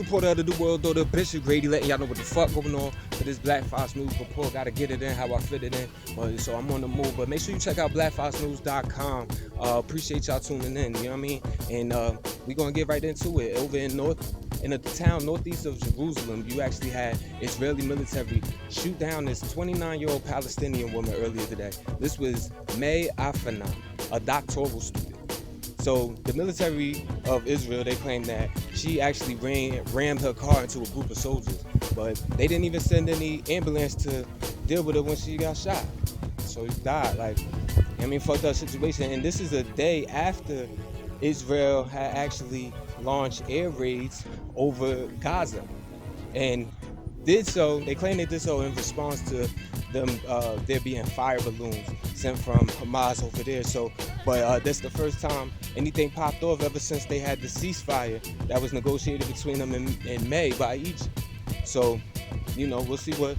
Reporter of the New World Order, Bishop Grady, letting y'all know what the fuck going on for this Black Fox News report. Gotta get it in how I fit it in. So I'm on the move. But make sure you check out blackfoxnews.com. Appreciate y'all tuning in, you know what I mean? And we're gonna get right into it. Over in the town northeast of Jerusalem, you actually had Israeli military shoot down this 29-year-old Palestinian woman earlier today. This was May Afanam, a doctoral student. So the military of Israel, they claim that she actually rammed her car into a group of soldiers, but they didn't even send any ambulance to deal with her when she got shot. So she died. Fucked up situation. And this is a day after Israel had actually launched air raids over Gaza, and they claim they did so in response to them there being fire balloons sent from Hamas over there. But that's the first time anything popped off ever since they had the ceasefire that was negotiated between them in May by Egypt. So, we'll see what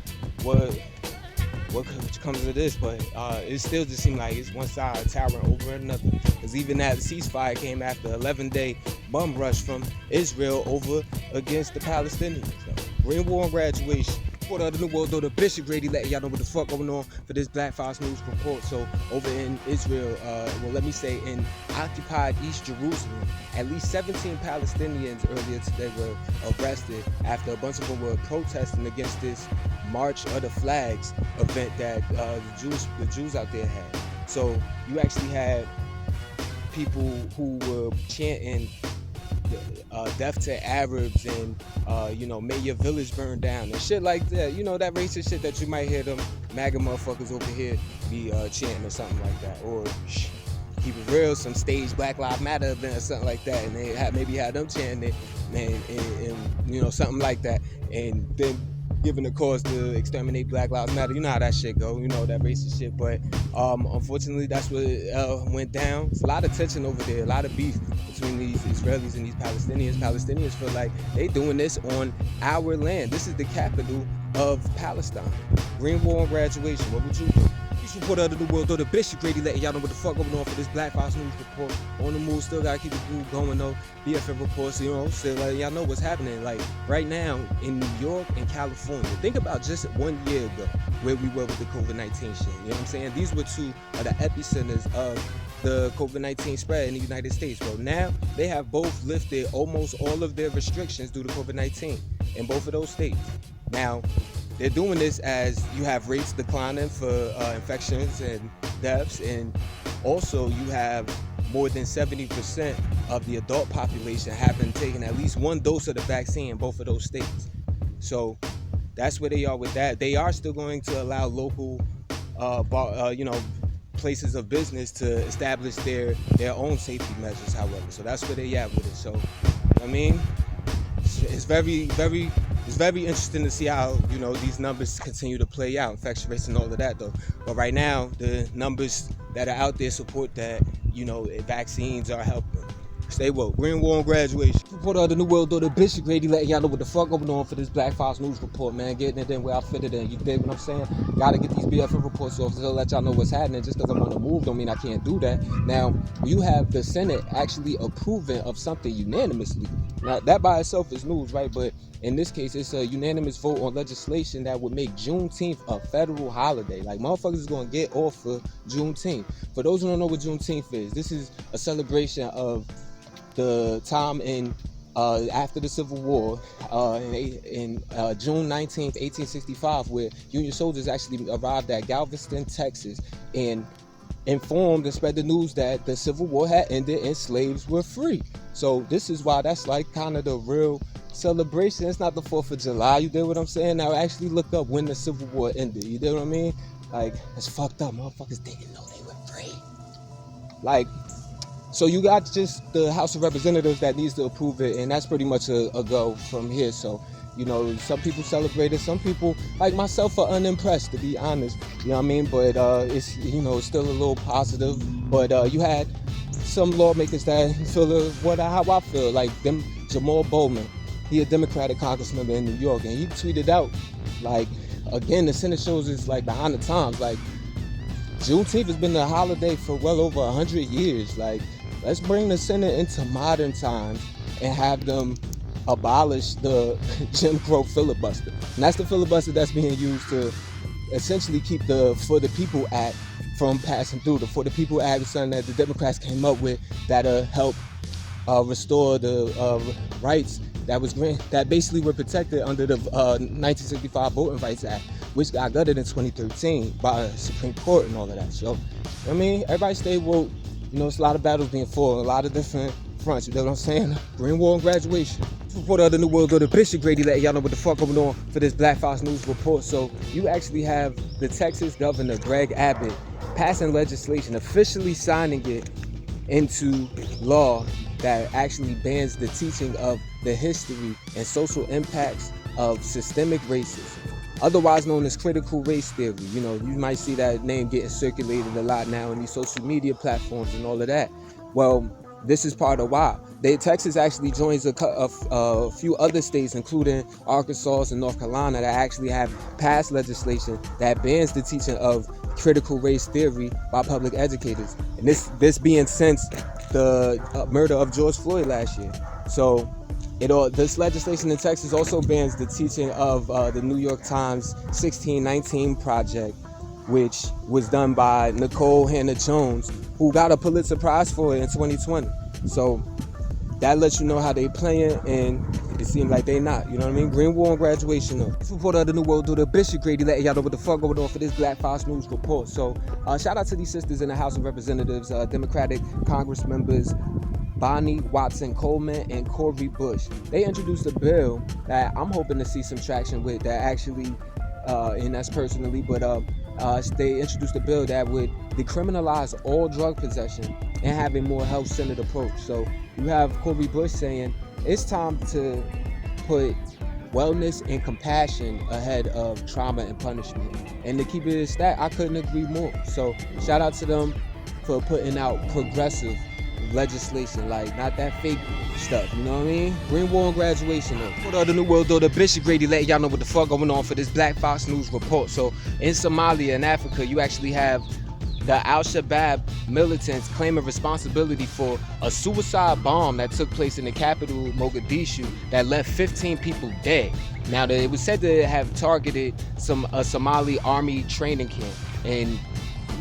comes of this, but it still just seems like it's one side towering over another. Because even that ceasefire came after 11-day bum rush from Israel over against the Palestinians. We're in war on graduation. Reporter of the New World Order, Bishop Grady, letting y'all know what the fuck going on for this Black Fox News report. So over in Israel, in occupied East Jerusalem, at least 17 Palestinians earlier today were arrested after a bunch of them were protesting against this March of the Flags event that the Jews out there had. So you actually had people who were chanting death to Arabs and may your village burn down and shit like that. That racist shit that you might hear them MAGA motherfuckers over here be chanting or something like that. Or keep it real, some staged Black Lives Matter event or something like that, and they maybe had them chanting it and something like that, and then giving the cause to exterminate Black Lives Matter. You know how that shit go, that racist shit. But unfortunately, that's what went down. It's a lot of tension over there, a lot of beef between these Israelis and these Palestinians. Palestinians feel like they doing this on our land. This is the capital of Palestine. We're in war on graduation. What would you do? Reporter of the New World Order, Bishop Grady, letting y'all know what the fuck going on for this Black Fox News report. On the move, still gotta keep the groove going though. BFN Report, still letting y'all know what's happening. Like right now in New York and California. Think about just 1 year ago where we were with the COVID-19 shit. You know what I'm saying? These were two of the epicenters of the COVID-19 spread in the United States. Well, now they have both lifted almost all of their restrictions due to COVID-19 in both of those states. Now, they're doing this as you have rates declining for infections and deaths, and also you have more than 70% of the adult population having taken at least one dose of the vaccine in both of those states. So that's where they are with that. They are still going to allow local, places of business to establish their own safety measures, however. So that's where they at with it. So, it's very interesting to see how, these numbers continue to play out, infection rates and all of that, though. But right now, the numbers that are out there support that, vaccines are helping. Stay woke. We're in war on graduation. Reporter of the New World Order, Bishop Grady, letting y'all know what the fuck going on for this Black Fox News report, man. Getting it in where I fit it in. You dig what I'm saying? Gotta get these BFN reports off to let y'all know what's happening. Just because I'm on the move don't mean I can't do that. Now, you have the Senate actually approving of something unanimously. Now, that by itself is news, right? But in this case, it's a unanimous vote on legislation that would make Juneteenth a federal holiday. Like, motherfuckers is going to get off for Juneteenth. For those who don't know what Juneteenth is, this is a celebration of the time after the Civil War in June 19th, 1865, where Union soldiers actually arrived at Galveston, Texas, and informed and spread the news that the Civil War had ended and slaves were free. So this is why that's like kind of the real celebration. It's not the 4th of July, you dig what I'm saying? Now actually look up when the Civil War ended, you dig what I mean? Like, it's fucked up. Motherfuckers didn't know they were free. Like, so you got just the House of Representatives that needs to approve it, and that's pretty much a go from here. So, some people celebrate it, some people, like myself, are unimpressed, to be honest. You know what I mean? But it's, it's still a little positive. But you had some lawmakers that feel how I feel. Like Jamal Bowman, he a Democratic congressman in New York, and he tweeted out, like, again, the Senate shows it's like behind the times. Like, Juneteenth has been a holiday for well over 100 years. Like, let's bring the Senate into modern times and have them abolish the Jim Crow filibuster. And that's the filibuster that's being used to essentially keep the For the People Act from passing through. The For the People Act is something that the Democrats came up with that help restore the rights that basically were protected under the 1965 Voting Rights Act, which got gutted in 2013 by the Supreme Court and all of that. So, I mean, everybody stay woke. You know, it's a lot of battles being fought, a lot of different fronts. You know what I'm saying? Green War and Graduation. Reporter of the New World, go to Bishop Grady, letting y'all know what the fuck going on for this Black Fox News report. So, you actually have the Texas Governor Greg Abbott passing legislation, officially signing it into law that actually bans the teaching of the history and social impacts of systemic racism, otherwise known as critical race theory. You know, you might see that name getting circulated a lot now on these social media platforms and all of that. Well, this is part of why. Texas actually joins a few other states, including Arkansas and North Carolina, that actually have passed legislation that bans the teaching of critical race theory by public educators. And this being since the murder of George Floyd last year. So this legislation in Texas also bans the teaching of the New York Times 1619 Project, which was done by Nicole Hannah Jones, who got a Pulitzer Prize for it in 2020. So that lets you know how they playing, and it seems like they not. You know what I mean? Green War and Graduation though. This reporter of the New World, do the Bishop Grady, letting y'all know what the fuck going on for this Black Fox News report. So shout out to these sisters in the House of Representatives, Democratic Congress members Bonnie Watson Coleman and Cori Bush. They introduced a bill that I'm hoping to see some traction with, that actually, and that's personally, but they introduced a bill that would decriminalize all drug possession and have a more health-centered approach. So you have Cori Bush saying it's time to put wellness and compassion ahead of trauma and punishment. And to keep it a stat, I couldn't agree more. So shout out to them for putting out progressive legislation, like not that fake stuff, you know what I mean? Green War and Graduation though. Reporter of the New World, though, the Bishop Grady, letting y'all know what the fuck going on for this Black Fox News report. So in Somalia and Africa, you actually have the Al-Shabaab militants claiming responsibility for a suicide bomb that took place in the capital, Mogadishu, that left 15 people dead. Now, it was said to have targeted a Somali army training camp, and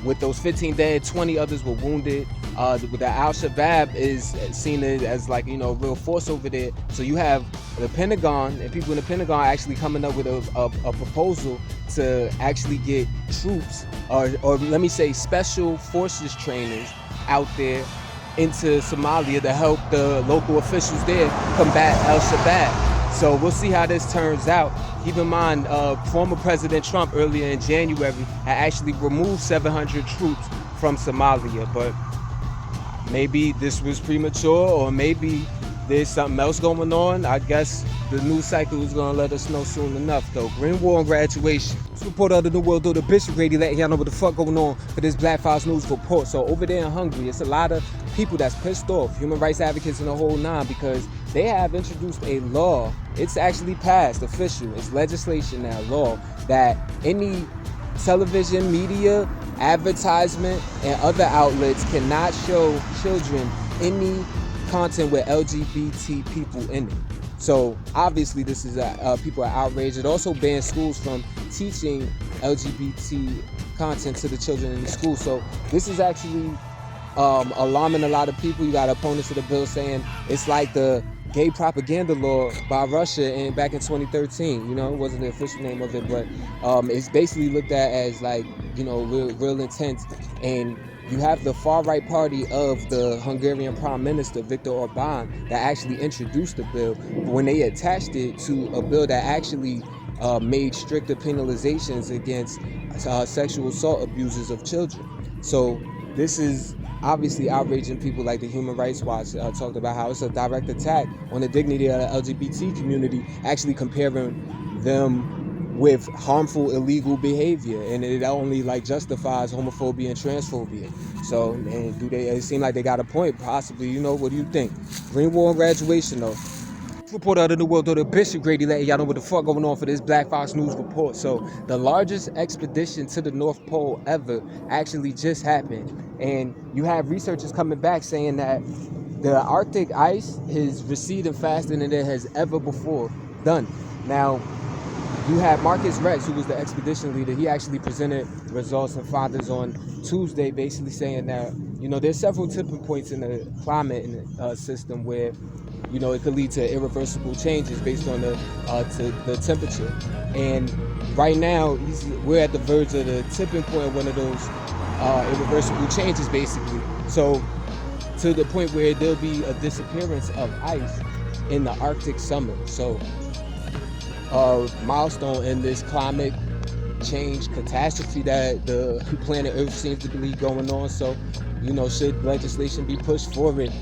with those 15 dead, 20 others were wounded. The Al-Shabaab is seen as like, you know, a real force over there. So you have the Pentagon and people in the Pentagon actually coming up with a proposal to actually get troops, or let me say special forces trainers out there into Somalia to help the local officials there combat Al-Shabaab. So we'll see how this turns out. Keep in mind, former President Trump earlier in January had actually removed 700 troops from Somalia, but maybe this was premature, or maybe there's something else going on. I guess the news cycle is going to let us know soon enough, though. Green War and Graduation. This reporter of the New World, though, the Bishop Grady, letting y'all know what the fuck going on for this Black Fox News report. So over there in Hungary, it's a lot of people that's pissed off, human rights advocates and the whole nine, because they have introduced a law. It's actually passed, official. It's legislation now, law, that any television, media, advertisement, and other outlets cannot show children any content with LGBT people in it. So obviously this is people are outraged. It also bans schools from teaching LGBT content to the children in the school. So this is actually alarming a lot of people. You got opponents of the bill saying it's like the gay propaganda law by Russia back in 2013. You know, it wasn't the official name of it, but it's basically looked at as like, you know, real intense. And you have the far-right party of the Hungarian Prime Minister, Viktor Orban, that actually introduced the bill. But when they attached it to a bill that actually made stricter penalizations against sexual assault abuses of children. So this is obviously outraging people. Like the Human Rights Watch talked about how it's a direct attack on the dignity of the LGBT community, actually comparing them with harmful illegal behavior, and it only like justifies homophobia and transphobia. So, and it seem like they got a point, possibly, you know? What do you think? Green War and Graduation though. Reporter of the New World, though, the Bishop Grady, letting y'all know what the fuck going on for this Black Fox News report. So the largest expedition to the North Pole ever actually just happened, and you have researchers coming back saying that the Arctic ice is receding faster than it has ever before done. Now, you had Marcus Rex, who was the expedition leader. He actually presented results and findings on Tuesday, basically saying that, there's several tipping points in the climate system where, it could lead to irreversible changes based on the temperature. And right now, we're at the verge of the tipping point of one of those irreversible changes, basically. So, to the point where there'll be a disappearance of ice in the Arctic summer. So, milestone in this climate change catastrophe that the planet Earth seems to be going on. So, should legislation be pushed for it?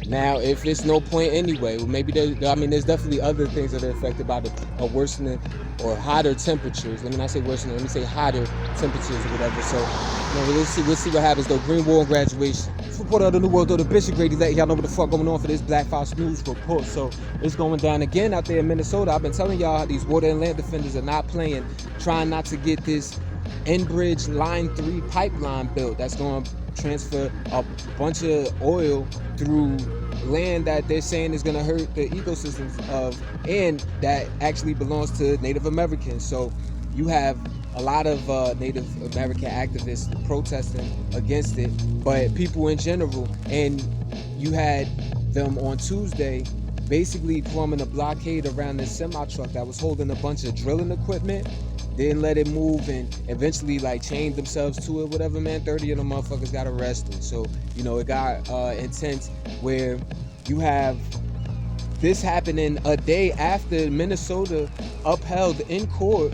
Now, if it's no point anyway, well, maybe there's definitely other things that are affected by the worsening or hotter temperatures. Let me not say worsening, let me say hotter temperatures or whatever. So, we'll see what happens though. Green War and graduation. Reporter of the New World, though, the Bishop Grady, letting y'all know what the fuck going on for this Black Fox News report. So it's going down again out there in Minnesota. I've been telling y'all these water and land defenders are not playing, trying not to get this Enbridge Line 3 pipeline built. That's going to transfer a bunch of oil through land that they're saying is going to hurt the ecosystems and that actually belongs to Native Americans. So you have a lot of Native American activists protesting against it, but people in general. And you had them on Tuesday basically forming a blockade around this semi-truck that was holding a bunch of drilling equipment. Didn't let it move and eventually chained themselves to it, whatever, man. 30 of them motherfuckers got arrested. So, it got intense where you have this happening a day after Minnesota upheld in court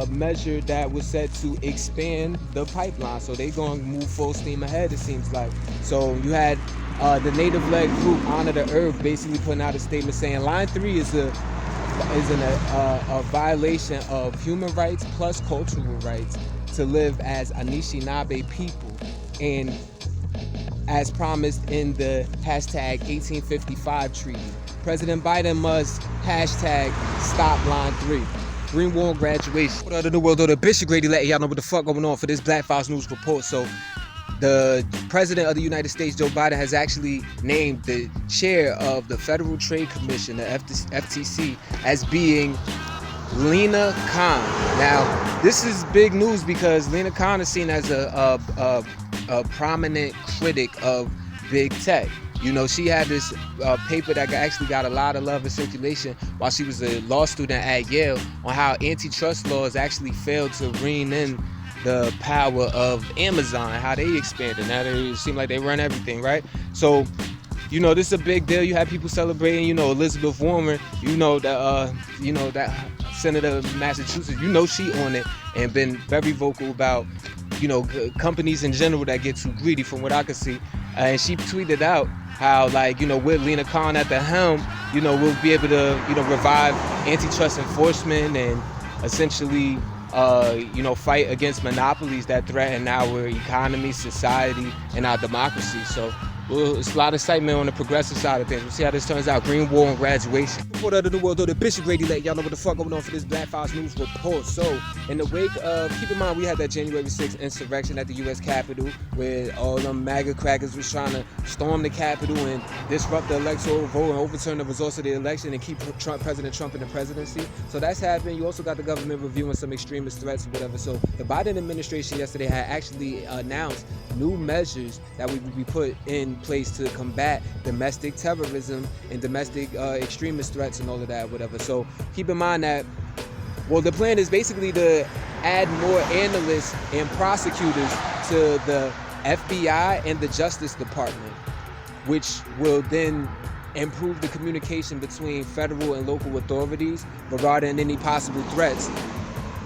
measure that was set to expand the pipeline. So they gonna move full steam ahead, it seems like. So you had the native-led group Honor the Earth basically putting out a statement saying Line 3 is a violation of human rights plus cultural rights to live as Anishinaabe people, and as promised in the hashtag 1855 treaty. President Biden must hashtag stop Line 3. Green War graduation. What other the world, though, the Bishop Grady letting y'all know what the fuck going on for this Black Fox News report. So the President of the United States, Joe Biden, has actually named the chair of the Federal Trade Commission, the FTC, as being Lina Khan. Now, this is big news because Lina Khan is seen as a prominent critic of big tech. She had this paper that actually got a lot of love and circulation while she was a law student at Yale on how antitrust laws actually failed to rein in the power of Amazon, how they expanded. Now they seem like they run everything, right? So, this is a big deal. You have people celebrating, Elizabeth Warren, that Senator of Massachusetts, she on it and been very vocal about, companies in general that get too greedy from what I could see. And she tweeted out how, with Lina Khan at the helm, we'll be able to, revive antitrust enforcement and essentially, fight against monopolies that threaten our economy, society, and our democracy. So, it's a lot of excitement on the progressive side of things. We'll see how this turns out. Green War and graduation. Report of the New World, though, the Bishop Grady letting y'all know what the fuck going on for this Black Fox News report. So, in the wake of, keep in mind, we had that January 6th insurrection at the U.S. Capitol where all them MAGA crackers was trying to storm the Capitol and disrupt the electoral vote and overturn the results of the election and keep President Trump in the presidency. So that's happened. You also got the government reviewing some extremist threats or whatever. So the Biden administration yesterday had actually announced new measures that would be put in place to combat domestic terrorism and domestic extremist threats and all of that, whatever. So keep in mind that, the plan is basically to add more analysts and prosecutors to the FBI and the Justice Department, which will then improve the communication between federal and local authorities regarding any possible threats,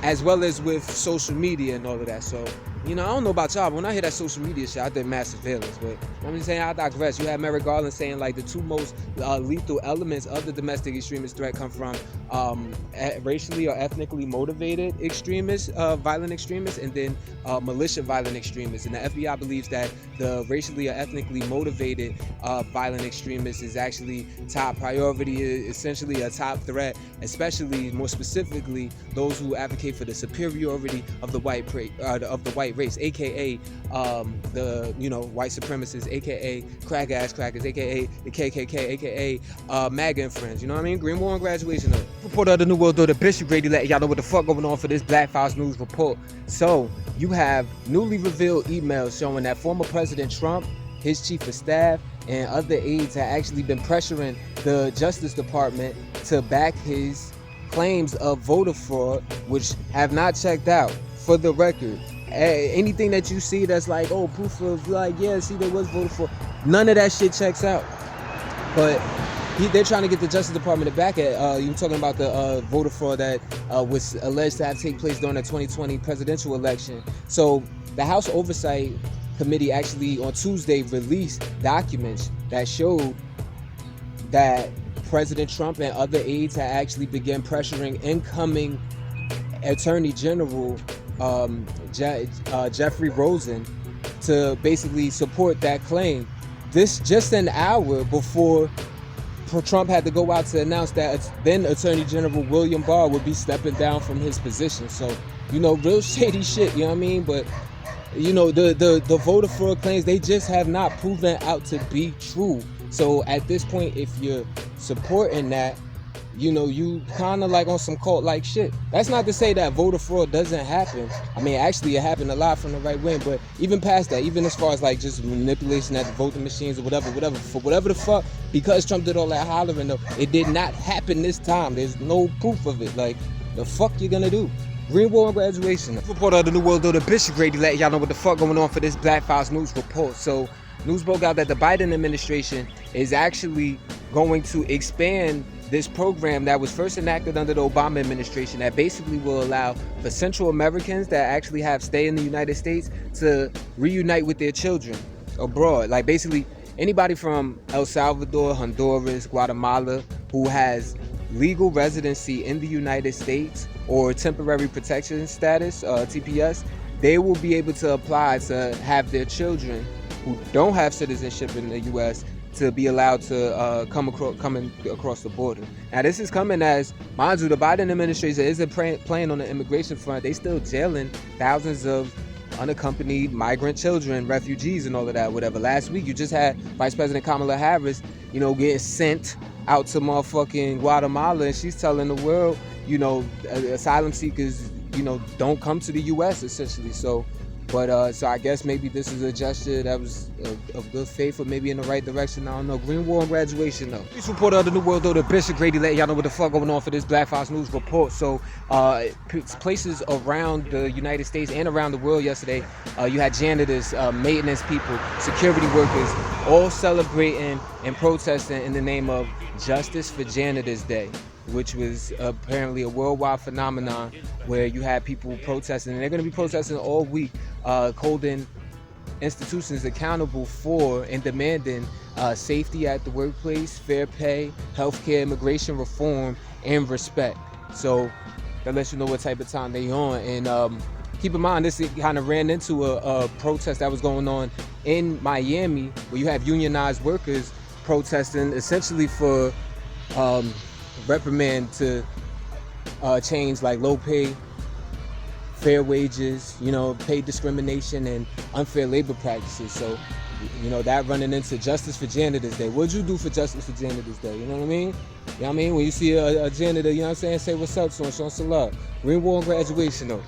as well as with social media and all of that. So, I don't know about y'all, but when I hear that social media shit, I think mass surveillance. But I'm just saying, I digress. You have Merrick Garland saying the two most lethal elements of the domestic extremist threat come from racially or ethnically motivated extremists, violent extremists, and then militia violent extremists. And the FBI believes that the racially or ethnically motivated violent extremists is actually top priority, essentially a top threat, especially more specifically those who advocate for the superiority of the white white race, aka the white supremacists, aka crack ass crackers, aka the KKK, aka MAGA and friends. You know what I mean? Green War and Graduation. Report of the New World Order, Bishop Grady letting y'all know what the fuck going on for this Black Files News report. So you have newly revealed emails showing that former President Trump, his chief of staff, and other aides had actually been pressuring the Justice Department to back his claims of voter fraud, which have not checked out. For the record, anything that you see that's like, oh, proof of, like, yeah, see, there was voter fraud, none of that shit checks out. But they're trying to get the Justice Department to back it. You're talking about the voter fraud that was alleged to have taken place during the 2020 presidential election. So the House Oversight Committee actually on Tuesday released documents that showed that President Trump and other aides had actually begun pressuring incoming Attorney General Jeffrey Rosen to basically support that claim. This just an hour before Trump had to go out to announce that then Attorney General William Barr would be stepping down from his position. So, real shady shit, you know what I mean? But, the voter fraud claims, they just have not proven out to be true. So at this point, if you're supporting that, you kind of like on some cult-like shit. That's not to say that voter fraud doesn't happen. I mean, actually, it happened a lot from the right wing. But even past that, even as far as like just manipulation at the voting machines or whatever, for whatever the fuck, because Trump did all that hollering, though, it did not happen this time. There's no proof of it. Like, the fuck you gonna do? Green War and Graduation. Report of the New World Order, Bishop Grady letting y'all know what the fuck going on for this Black Files News report. So, news broke out that the Biden administration is actually going to expand this program that was first enacted under the Obama administration that basically will allow for Central Americans that actually have stay in the United States to reunite with their children abroad. Like basically anybody from El Salvador, Honduras, Guatemala who has legal residency in the United States or temporary protection status, TPS, they will be able to apply to have their children who don't have citizenship in the U.S. to be allowed to come across the border. Now, this is coming as, mind you, the Biden administration isn't playing on the immigration front. They still jailing thousands of unaccompanied migrant children, refugees, and all of that, whatever. Last week, you just had Vice President Kamala Harris, getting sent out to motherfucking Guatemala, and she's telling the world, asylum seekers, don't come to the U.S. essentially. So I guess maybe this is a gesture that was of good faith or maybe in the right direction. I don't know. Green War and Graduation, though. This report of the New World Order, Bishop Grady letting y'all know what the fuck going on for this Black Files News report. So, places around the United States and around the world yesterday, you had janitors, maintenance people, security workers, all celebrating and protesting in the name of Justice for Janitors Day, which was apparently a worldwide phenomenon where you had people protesting, and they're going to be protesting all week, holding institutions accountable for and demanding safety at the workplace, fair pay, healthcare, immigration reform, and respect. So that lets you know what type of time they on. And keep in mind, this kind of ran into a protest that was going on in Miami, where you have unionized workers protesting essentially for reprimand to change like low pay, fair wages, pay discrimination and unfair labor practices. So, that running into Justice for Janitors Day. What'd you do for Justice for Janitors Day? You know what I mean? When you see a janitor, say what's up to him, show some love. Green War and Graduation, though.